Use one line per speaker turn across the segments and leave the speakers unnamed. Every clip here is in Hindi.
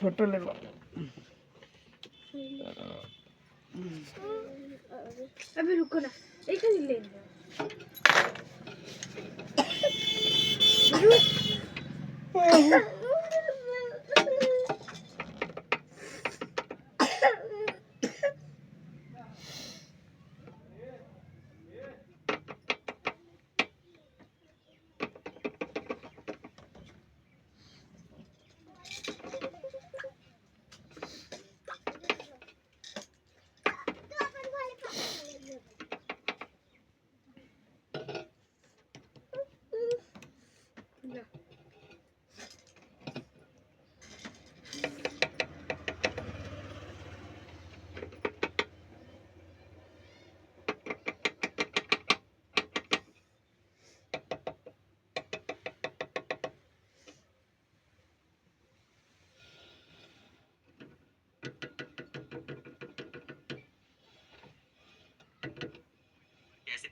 फोटो ले लो।
अभी रुको ना, एक ही ले लो।
कैसे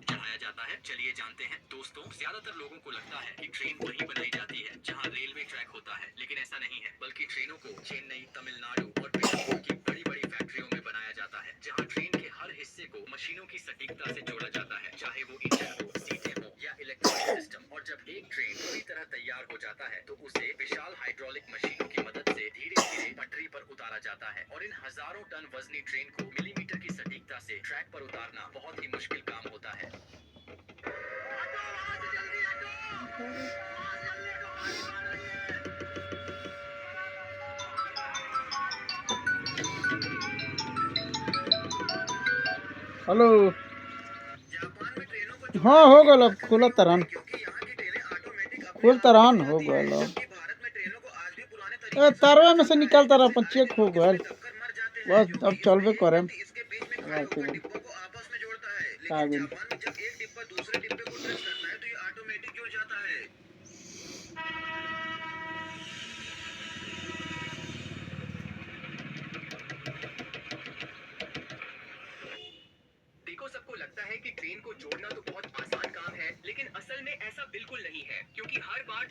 चढ़ाया जाता है, चलिए जानते हैं। दोस्तों, ज्यादातर लोगों को लगता है कि ट्रेन वहीं बनाई जाती है जहां रेलवे ट्रैक होता है, लेकिन ऐसा नहीं है। बल्कि ट्रेनों को चेन्नई, तमिलनाडु और बेंगलुरु की बड़ी-बड़ी फैक्ट्रियों में बनाया जाता है, जहां ट्रेन के हर हिस्से को मशीनों की सटीकता से जोड़ा जाता है, चाहे वो इंजन हो, सीटें हो या इलेक्ट्रॉनिक सिस्टम। और जब एक ट्रेन पूरी तरह तैयार हो जाता है, तो उसे विशाल हाइड्रोलिक मशीनों की मदद से धीरे-धीरे पटरी पर उतारा जाता है। और इन हजारों टन वजनी ट्रेन को मिलीमीटर की सटीकता से ट्रैक पर उतारना बहुत ही मुश्किल काम होता है।
हेलो।
जापान में ट्रेनों को
हाँ हो गल, खुला तरन,
क्योंकि यहाँ की ट्रेनें ऑटोमेटिक
खुल तरन हो गल।
जबकि भारत में ट्रेनों को आज भी पुराने
तारवा में से निकल तारा अपन चेक हो गल।
टक्कर मर जाते हैं।
बस अब चलबे करे।
इसके बीच में खड़े होकर डिब्बों को आपस में जोड़ता है। लेकिन
आगे
जापान में जब एक डिब्बा दूसरे डिब्बे को टच करता है तो ये ऑटोमेटिक जुड़ जाता है। देखो, सबको लगता है कि ट्रेन को जोड़ना तो बहुत आसान काम है, लेकिन असल में ऐसा बिल्कुल नहीं है, क्योंकि हर बार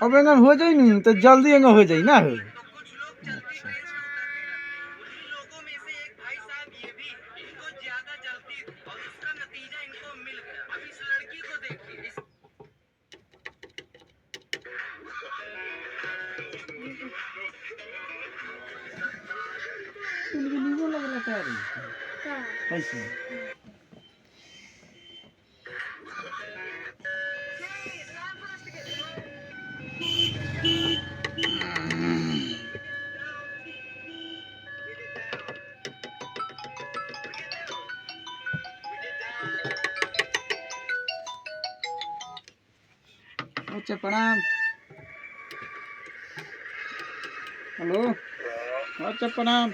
अब एंगा हो जाई नहीं तो जल्दी एंगा हो जाई ना। हो
तो कुछ लोग चलती ट्रेन से उतरने लगते। उन्हीं लोगों में से एक भाई साहब ये भी, इनको ज्यादा जल्दी थी और उसका नतीजा इनको मिल गया। अब इस लड़की को देखिए।
कैसे अच्छा प्रणाम। हेलो, अच्छा प्रणाम।